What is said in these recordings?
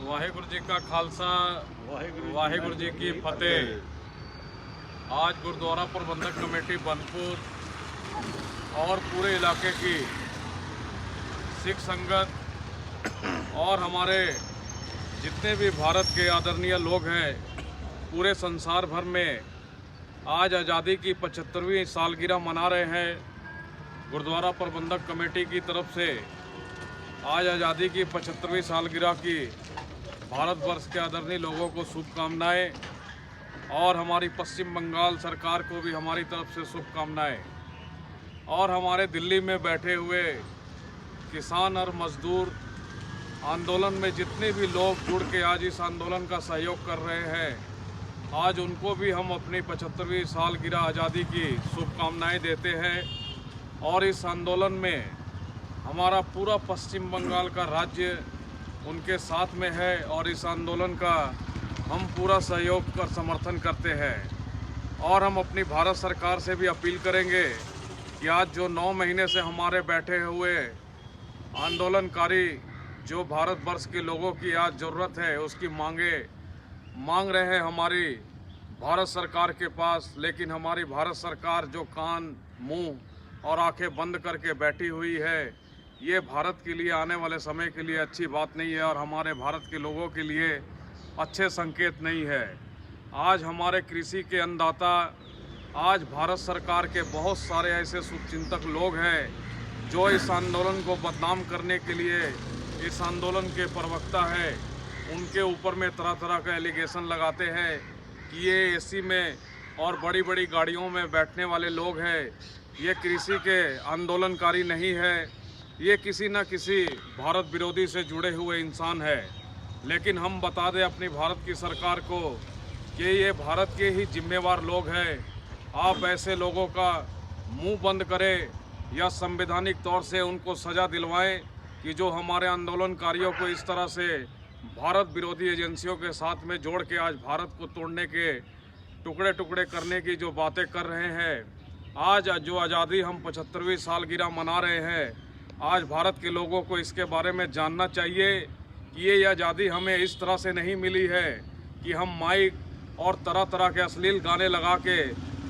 वाहिगुरु जी का खालसा वाहिगुरु जी की फतेह। आज गुरुद्वारा प्रबंधक कमेटी बनपुर और पूरे इलाके की सिख संगत और हमारे जितने भी भारत के आदरणीय लोग हैं पूरे संसार भर में आज आज़ादी की 75वीं सालगिरह मना रहे हैं। गुरुद्वारा प्रबंधक कमेटी की तरफ से आज आज़ादी की 75वीं सालगिरह की भारतवर्ष के आदरणीय लोगों को शुभकामनाएं और हमारी पश्चिम बंगाल सरकार को भी हमारी तरफ से शुभकामनाएं और हमारे दिल्ली में बैठे हुए किसान और मजदूर आंदोलन में जितने भी लोग जुड़ के आज इस आंदोलन का सहयोग कर रहे हैं, आज उनको भी हम अपनी 75वीं सालगिरह आज़ादी की शुभकामनाएं देते हैं। और इस आंदोलन में हमारा पूरा पश्चिम बंगाल का राज्य उनके साथ में है और इस आंदोलन का हम पूरा सहयोग कर समर्थन करते हैं। और हम अपनी भारत सरकार से भी अपील करेंगे कि आज जो 9 महीने से हमारे बैठे हुए आंदोलनकारी जो भारतवर्ष के लोगों की आज ज़रूरत है उसकी मांग रहे हैं हमारी भारत सरकार के पास, लेकिन हमारी भारत सरकार जो कान मुंह और आंखें बंद करके बैठी हुई है, ये भारत के लिए आने वाले समय के लिए अच्छी बात नहीं है और हमारे भारत के लोगों के लिए अच्छे संकेत नहीं है। आज हमारे कृषि के अन्नदाता, आज भारत सरकार के बहुत सारे ऐसे शुभचिंतक लोग हैं जो इस आंदोलन को बदनाम करने के लिए इस आंदोलन के प्रवक्ता हैं, उनके ऊपर में तरह तरह का एलिगेशन लगाते हैं कि ये एसी में और बड़ी बड़ी गाड़ियों में बैठने वाले लोग हैं, ये कृषि के आंदोलनकारी नहीं है, ये किसी न किसी भारत विरोधी से जुड़े हुए इंसान है। लेकिन हम बता दें अपनी भारत की सरकार को कि ये भारत के ही जिम्मेवार लोग हैं। आप ऐसे लोगों का मुंह बंद करें या संवैधानिक तौर से उनको सज़ा दिलवाएं कि जो हमारे आंदोलनकारियों को इस तरह से भारत विरोधी एजेंसियों के साथ में जोड़ के आज भारत को तोड़ने के टुकड़े टुकड़े करने की जो बातें कर रहे हैं। आज जो आज़ादी हम 75वीं सालगिरह मना रहे हैं, आज भारत के लोगों को इसके बारे में जानना चाहिए कि ये आज़ादी हमें इस तरह से नहीं मिली है कि हम माइक और तरह तरह के अश्लील गाने लगा के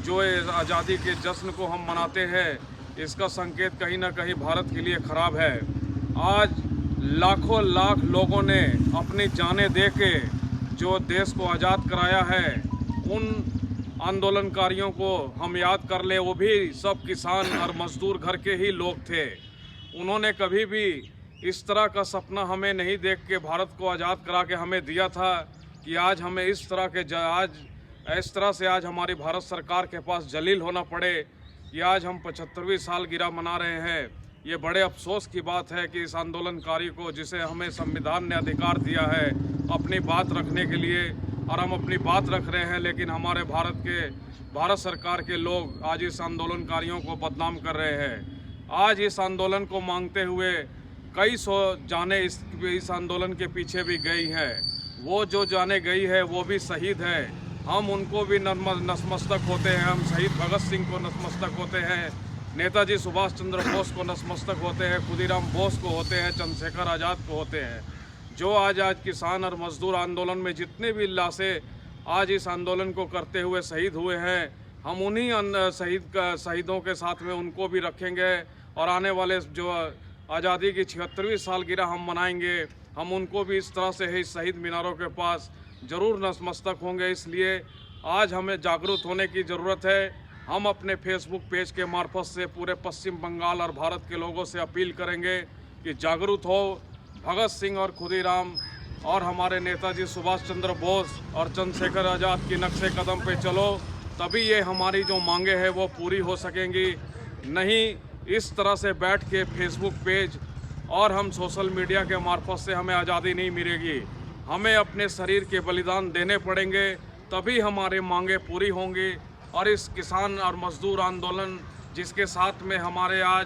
जो आज़ादी के जश्न को हम मनाते हैं, इसका संकेत कहीं ना कहीं भारत के लिए ख़राब है। आज लाखों लाख लोगों ने अपनी जानें दे के जो देश को आज़ाद कराया है, उन आंदोलनकारियों को हम याद कर ले, वो भी सब किसान और मजदूर घर के ही लोग थे। उन्होंने कभी भी इस तरह का सपना हमें नहीं देख के भारत को आज़ाद करा के हमें दिया था कि आज हमें इस तरह से आज हमारी भारत सरकार के पास जलील होना पड़े कि आज हम 75वीं सालगिरह मना रहे हैं। ये बड़े अफसोस की बात है कि इस आंदोलनकारी को, जिसे हमें संविधान ने अधिकार दिया है अपनी बात रखने के लिए, और हम अपनी बात रख रहे हैं, लेकिन हमारे भारत सरकार के लोग आज इस आंदोलनकारियों को बदनाम कर रहे हैं। आज इस आंदोलन को मांगते हुए कई सौ जाने इस आंदोलन के पीछे भी गई हैं। वो जो जाने गई है वो भी शहीद है, हम उनको भी नतमस्तक होते हैं। हम शहीद भगत सिंह को नतमस्तक होते हैं, नेताजी सुभाष चंद्र बोस को नतमस्तक होते हैं, खुदीराम बोस को होते हैं, चंद्रशेखर आज़ाद को होते हैं। जो आज किसान और मजदूर आंदोलन में जितने भी लाशें आज इस आंदोलन को करते हुए शहीद हुए हैं, हम उन्हीं शहीदों के साथ में उनको भी रखेंगे और आने वाले जो आज़ादी की 76वीं सालगिरह हम मनाएंगे, हम उनको भी इस तरह से ही शहीद मीनारों के पास ज़रूर नतमस्तक होंगे। इसलिए आज हमें जागरूक होने की ज़रूरत है। हम अपने फेसबुक पेज के मार्फत से पूरे पश्चिम बंगाल और भारत के लोगों से अपील करेंगे कि जागरूक हो, भगत सिंह और खुदीराम और हमारे नेताजी सुभाष चंद्र बोस और चंद्रशेखर आज़ाद की नक्शे कदम पे चलो, तभी ये हमारी जो मांगे हैं वो पूरी हो सकेंगी। नहीं इस तरह से बैठ के फेसबुक पेज और हम सोशल मीडिया के मार्फत से हमें आज़ादी नहीं मिलेगी। हमें अपने शरीर के बलिदान देने पड़ेंगे, तभी हमारे मांगे पूरी होंगी। और इस किसान और मजदूर आंदोलन जिसके साथ में हमारे आज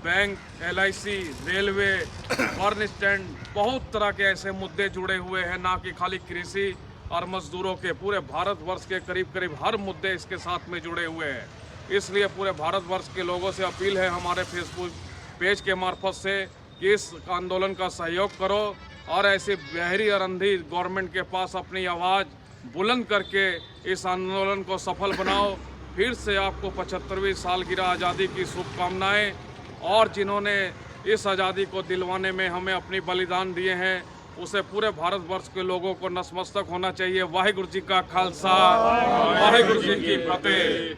bank, LIC, railway, burn stand, बहुत तरह के ऐसे मुद्दे जुड़े हुए हैं, ना कि खाली कृषि और मजदूरों के, पूरे भारतवर्ष के करीब करीब हर मुद्दे इसके साथ में जुड़े हुए हैं। इसलिए पूरे भारतवर्ष के लोगों से अपील है हमारे फेसबुक पेज के मार्फत से कि इस आंदोलन का सहयोग करो और ऐसे बहरी और अंधी गवर्नमेंट के पास अपनी आवाज़ बुलंद करके इस आंदोलन को सफल बनाओ। फिर से आपको 75वीं सालगिरह आज़ादी की शुभकामनाएं। और जिन्होंने इस आज़ादी को दिलवाने में हमें अपनी बलिदान दिए हैं, उसे पूरे भारतवर्ष के लोगों को नतमस्तक होना चाहिए। वाहिगुरु जी का खालसा, वाहिगुरु जी की फतेह।